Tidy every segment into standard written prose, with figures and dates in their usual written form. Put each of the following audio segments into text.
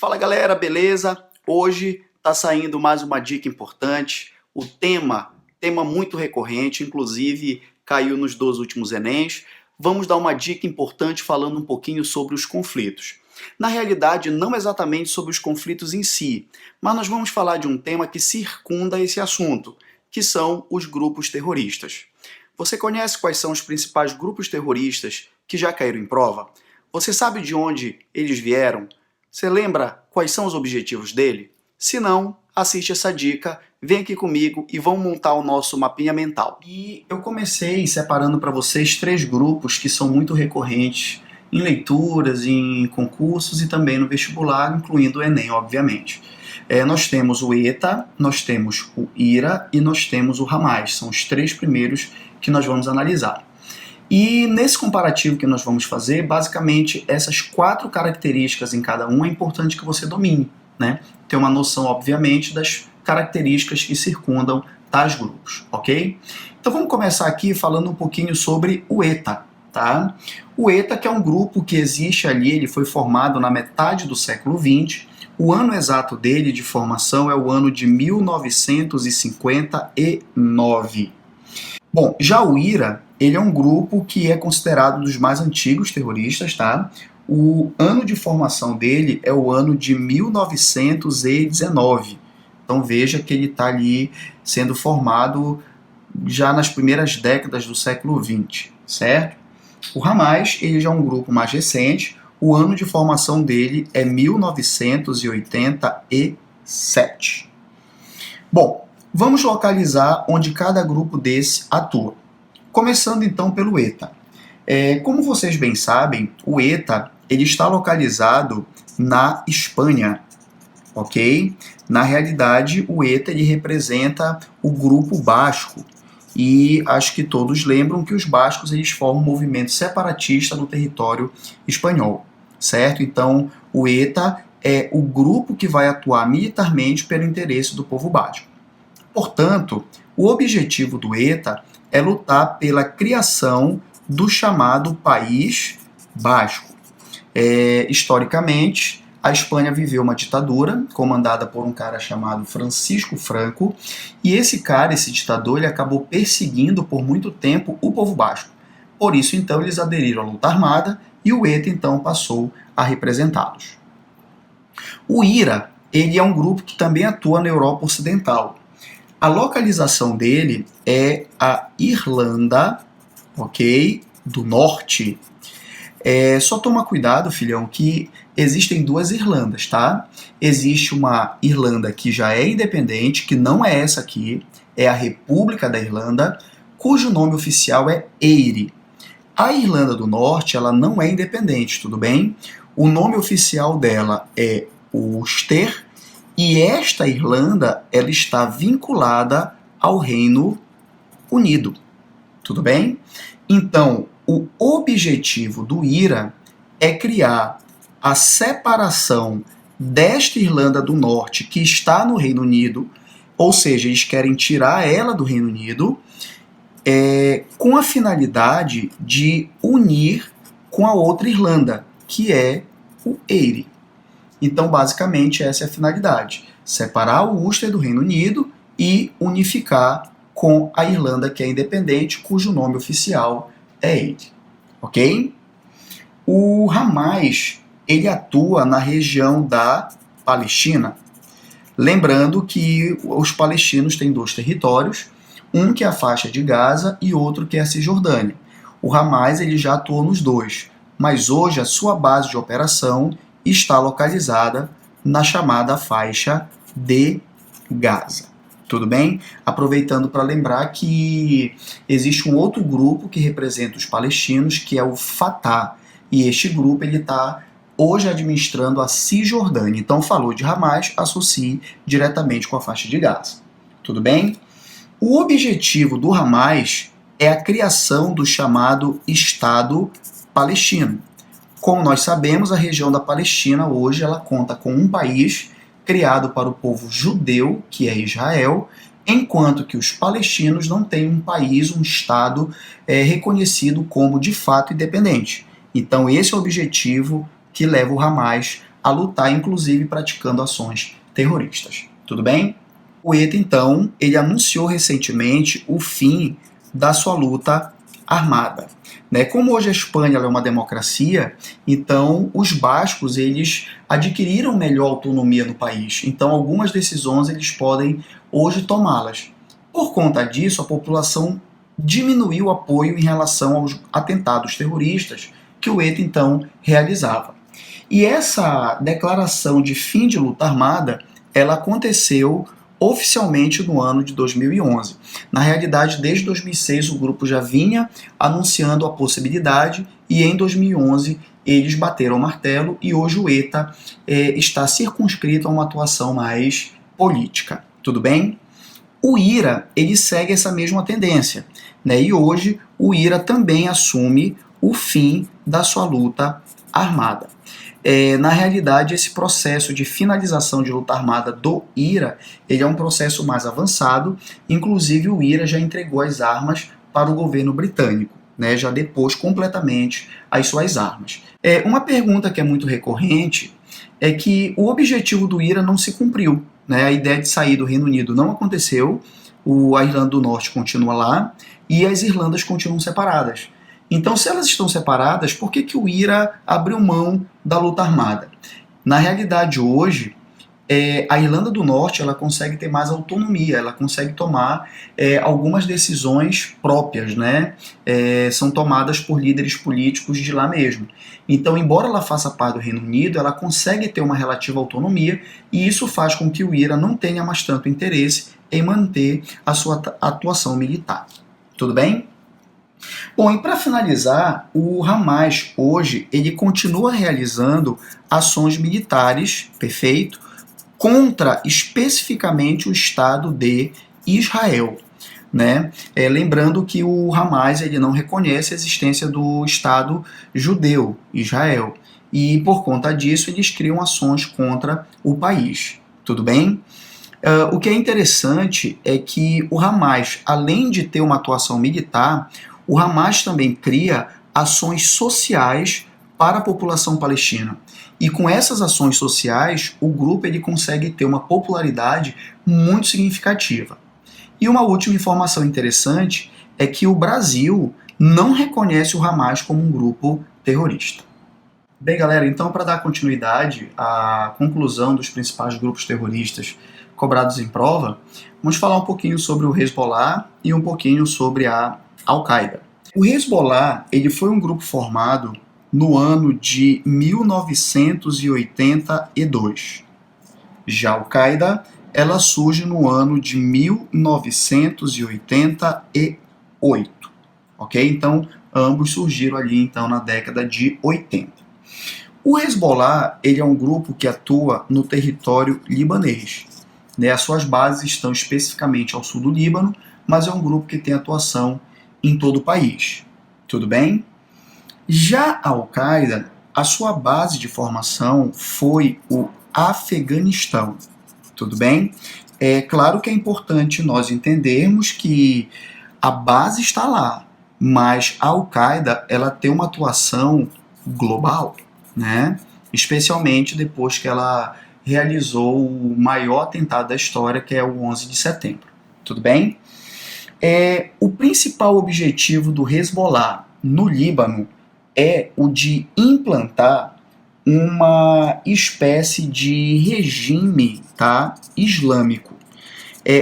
Fala galera, beleza? Hoje tá saindo mais uma dica importante. O tema muito recorrente, inclusive caiu nos 2 últimos Enems. Vamos dar uma dica importante falando um pouquinho sobre os conflitos. Na realidade, não exatamente sobre os conflitos em si, mas nós vamos falar de um tema que circunda esse assunto, que são os grupos terroristas. Você conhece quais são os principais grupos terroristas que já caíram em prova? Você sabe de onde eles vieram? Você lembra quais são os objetivos dele? Se não, assiste essa dica, vem aqui comigo e vamos montar o nosso mapinha mental. E eu comecei separando para vocês 3 grupos que são muito recorrentes em leituras, em concursos e também no vestibular, incluindo o Enem, obviamente. Nós temos o ETA, nós temos o IRA e nós temos o Hamas. São os 3 primeiros que nós vamos analisar. E nesse comparativo que nós vamos fazer, basicamente essas 4 características em cada um é importante que você domine, né? Ter uma noção, obviamente, das características que circundam tais grupos, ok? Então vamos começar aqui falando um pouquinho sobre o ETA, tá? O ETA, que é um grupo que existe ali, ele foi formado na metade do século XX. O ano exato dele de formação é o ano de 1959. Bom, já o IRA, ele é um grupo que é considerado dos mais antigos terroristas, tá? O ano de formação dele é o ano de 1919. Então veja que ele está ali sendo formado já nas primeiras décadas do século XX, certo? O Hamas, ele já é um grupo mais recente. O ano de formação dele é 1987. Bom, vamos localizar onde cada grupo desse atua. Começando então pelo ETA. Como vocês bem sabem, o ETA ele está localizado na Espanha, ok? Na realidade, o ETA ele representa o grupo basco. E acho que todos lembram que os bascos eles formam um movimento separatista no território espanhol, certo? Então, o ETA é o grupo que vai atuar militarmente pelo interesse do povo basco. Portanto, o objetivo do ETA é lutar pela criação do chamado País Basco. Historicamente, a Espanha viveu uma ditadura comandada por um cara chamado Francisco Franco, e esse ditador, ele acabou perseguindo por muito tempo o povo basco. Por isso, então, eles aderiram à luta armada e o ETA, então, passou a representá-los. O IRA, ele é um grupo que também atua na Europa Ocidental. A localização dele é a Irlanda, ok? Do Norte. Só toma cuidado, filhão, que existem 2 Irlandas, tá? Existe uma Irlanda que já é independente, que não é essa aqui, é a República da Irlanda, cujo nome oficial é Eire. A Irlanda do Norte, ela não é independente, tudo bem? O nome oficial dela é Ulster, e esta Irlanda, ela está vinculada ao Reino Unido, tudo bem? Então, o objetivo do IRA é criar a separação desta Irlanda do Norte, que está no Reino Unido, ou seja, eles querem tirar ela do Reino Unido, com a finalidade de unir com a outra Irlanda, que é o Eire. Então, basicamente, essa é a finalidade. Separar o Ulster do Reino Unido e unificar com a Irlanda, que é independente, cujo nome oficial é Eire. Ok? O Hamas, ele atua na região da Palestina. Lembrando que os palestinos têm 2 territórios, um que é a faixa de Gaza e outro que é a Cisjordânia. O Hamas ele já atuou nos 2, mas hoje a sua base de operação está localizada na chamada faixa de Gaza. Tudo bem? Aproveitando para lembrar que existe um outro grupo que representa os palestinos, que é o Fatah. E este grupo está hoje administrando a Cisjordânia. Então, falou de Hamas, associe diretamente com a faixa de Gaza. Tudo bem? O objetivo do Hamas é a criação do chamado Estado palestino. Como nós sabemos, a região da Palestina hoje ela conta com um país criado para o povo judeu, que é Israel, enquanto que os palestinos não têm um país, um Estado reconhecido como de fato independente. Então esse é o objetivo que leva o Hamas a lutar, inclusive praticando ações terroristas. Tudo bem? O ETA, então, ele anunciou recentemente o fim da sua luta armada. Como hoje a Espanha é uma democracia, então os bascos eles adquiriram melhor autonomia no país. Então algumas decisões eles podem hoje tomá-las. Por conta disso, a população diminuiu o apoio em relação aos atentados terroristas que o ETA então realizava. E essa declaração de fim de luta armada, ela aconteceu oficialmente no ano de 2011. Na realidade, desde 2006 o grupo já vinha anunciando a possibilidade e em 2011 eles bateram o martelo e hoje o ETA está circunscrito a uma atuação mais política. Tudo bem? O IRA ele segue essa mesma tendência, e hoje o IRA também assume o fim da sua luta armada. Na realidade, esse processo de finalização de luta armada do IRA, ele é um processo mais avançado, inclusive o IRA já entregou as armas para o governo britânico, já depôs completamente as suas armas. Uma pergunta que é muito recorrente é que o objetivo do IRA não se cumpriu, a ideia de sair do Reino Unido não aconteceu, a Irlanda do Norte continua lá e as Irlandas continuam separadas. Então, se elas estão separadas, por que o IRA abriu mão da luta armada? Na realidade, hoje, a Irlanda do Norte ela consegue ter mais autonomia, ela consegue tomar algumas decisões próprias, são tomadas por líderes políticos de lá mesmo. Então, embora ela faça parte do Reino Unido, ela consegue ter uma relativa autonomia e isso faz com que o IRA não tenha mais tanto interesse em manter a sua atuação militar. Tudo bem? Bom, e para finalizar, o Hamas hoje ele continua realizando ações militares, perfeito, contra especificamente o Estado de Israel. Lembrando que o Hamas ele não reconhece a existência do Estado judeu, Israel, e por conta disso eles criam ações contra o país. Tudo bem? O que é interessante é que o Hamas, além de ter uma atuação militar, o Hamas também cria ações sociais para a população palestina. E com essas ações sociais, o grupo ele consegue ter uma popularidade muito significativa. E uma última informação interessante é que o Brasil não reconhece o Hamas como um grupo terrorista. Bem, galera, então para dar continuidade à conclusão dos principais grupos terroristas cobrados em prova, vamos falar um pouquinho sobre o Hezbollah e um pouquinho sobre a Al-Qaeda. O Hezbollah ele foi um grupo formado no ano de 1982. Já a Al-Qaeda ela surge no ano de 1988. Ok? Então, ambos surgiram ali então, na década de 80. O Hezbollah ele é um grupo que atua no território libanês. As suas bases estão especificamente ao sul do Líbano, mas é um grupo que tem atuação em todo o país. Tudo bem? Já a Al-Qaeda, a sua base de formação foi o Afeganistão. Tudo bem? É claro que é importante nós entendermos que a base está lá, mas a Al-Qaeda ela tem uma atuação global, especialmente depois que ela realizou o maior atentado da história, que é o 11 de setembro. Tudo bem? O principal objetivo do Hezbollah no Líbano é o de implantar uma espécie de regime islâmico.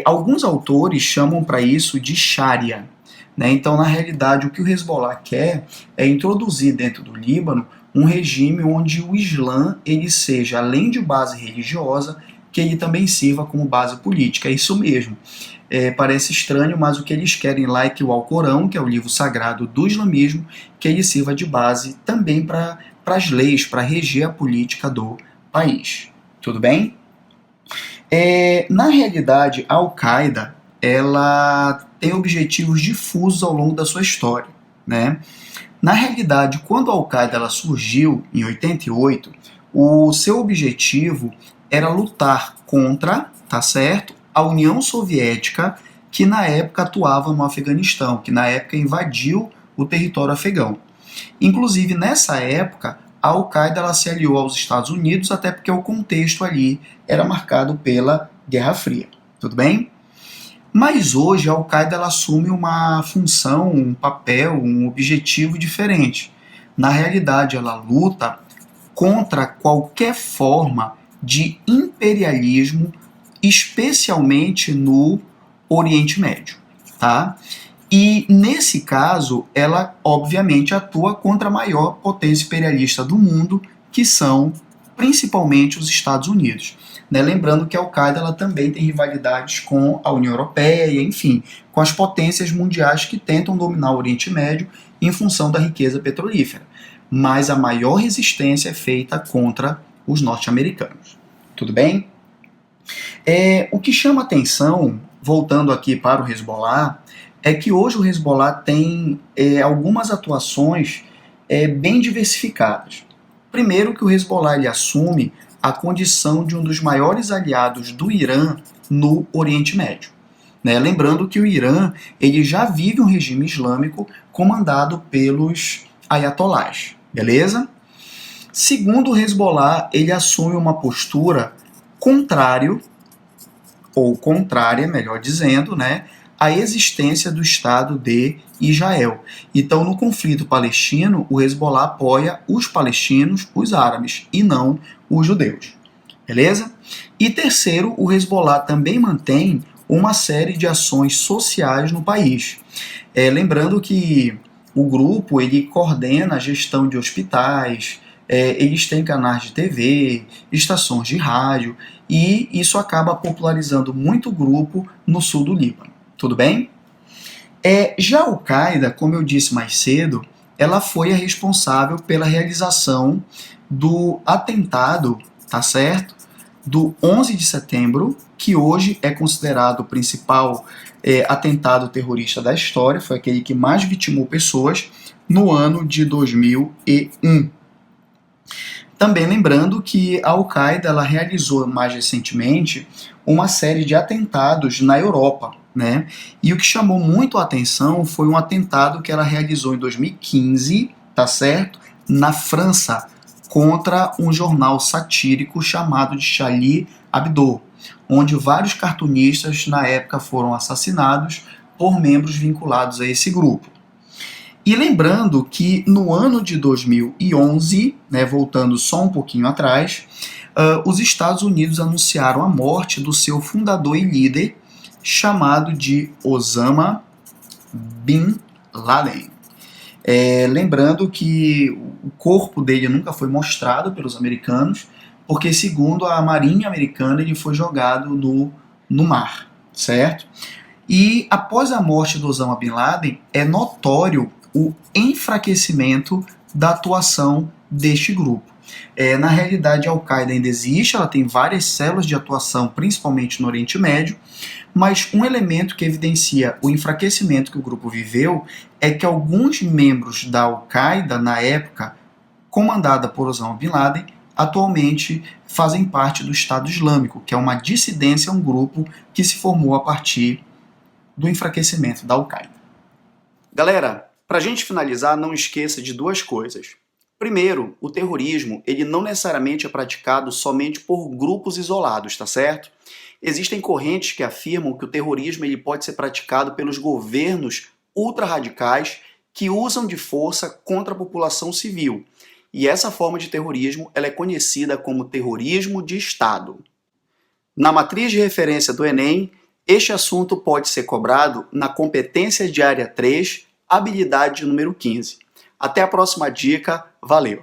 Alguns autores chamam para isso de Sharia. Então, na realidade, o que o Hezbollah quer é introduzir dentro do Líbano um regime onde o Islã ele seja, além de base religiosa, que ele também sirva como base política. É isso mesmo. Parece estranho, mas o que eles querem lá é que o Alcorão, que é o livro sagrado do islamismo, que ele sirva de base também para as leis, para reger a política do país. Tudo bem? Na realidade, a Al-Qaeda ela tem objetivos difusos ao longo da sua história. Na realidade, quando a Al-Qaeda ela surgiu em 88, o seu objetivo era lutar contra, a União Soviética, que na época atuava no Afeganistão, que na época invadiu o território afegão. Inclusive, nessa época, a Al-Qaeda ela se aliou aos Estados Unidos, até porque o contexto ali era marcado pela Guerra Fria. Tudo bem? Mas hoje a Al-Qaeda ela assume uma função, um papel, um objetivo diferente. Na realidade, ela luta contra qualquer forma de imperialismo, especialmente no Oriente Médio, tá? E nesse caso, ela obviamente atua contra a maior potência imperialista do mundo, que são principalmente os Estados Unidos. Né? Lembrando que a Al-Qaeda ela também tem rivalidades com a União Europeia, enfim, com as potências mundiais que tentam dominar o Oriente Médio em função da riqueza petrolífera. Mas a maior resistência é feita contra os norte-americanos. Tudo bem? O que chama atenção, voltando aqui para o Hezbollah, é que hoje o Hezbollah tem algumas atuações bem diversificadas. Primeiro que o Hezbollah ele assume a condição de um dos maiores aliados do Irã no Oriente Médio. Né? Lembrando que o Irã ele já vive um regime islâmico comandado pelos ayatolás, beleza? Segundo o Hezbollah, ele assume uma postura contrária, melhor dizendo, né, à existência do Estado de Israel. Então, no conflito palestino, o Hezbollah apoia os palestinos, os árabes, e não os judeus. Beleza? E terceiro, o Hezbollah também mantém uma série de ações sociais no país. Lembrando que o grupo ele coordena a gestão de hospitais, eles têm canais de TV, estações de rádio, e isso acaba popularizando muito o grupo no sul do Líbano. Tudo bem? Já a Al-Qaeda, como eu disse mais cedo, ela foi a responsável pela realização do atentado, tá certo? Do 11 de setembro, que hoje é considerado o principal atentado terrorista da história, foi aquele que mais vitimou pessoas no ano de 2001. Também lembrando que a Al-Qaeda ela realizou mais recentemente uma série de atentados na Europa, né? E o que chamou muito a atenção foi um atentado que ela realizou em 2015, tá certo? Na França, contra um jornal satírico chamado de Charlie Hebdo, onde vários cartunistas na época foram assassinados por membros vinculados a esse grupo. E lembrando que no ano de 2011, né, voltando só um pouquinho atrás, os Estados Unidos anunciaram a morte do seu fundador e líder, chamado de Osama Bin Laden. Lembrando que o corpo dele nunca foi mostrado pelos americanos, porque segundo a Marinha Americana ele foi jogado no mar, certo? E após a morte do Osama Bin Laden, é notório o enfraquecimento da atuação deste grupo. Na realidade, a Al-Qaeda ainda existe, ela tem várias células de atuação, principalmente no Oriente Médio, mas um elemento que evidencia o enfraquecimento que o grupo viveu é que alguns membros da Al-Qaeda, na época, comandada por Osama Bin Laden, atualmente fazem parte do Estado Islâmico, que é uma dissidência, um grupo que se formou a partir do enfraquecimento da Al-Qaeda. Galera, para a gente finalizar, não esqueça de duas coisas. Primeiro, o terrorismo ele não necessariamente é praticado somente por grupos isolados, tá certo? Existem correntes que afirmam que o terrorismo ele pode ser praticado pelos governos ultra-radicais que usam de força contra a população civil. E essa forma de terrorismo ela é conhecida como terrorismo de Estado. Na matriz de referência do Enem, este assunto pode ser cobrado na competência diária 3, habilidade número 15. Até a próxima dica, valeu!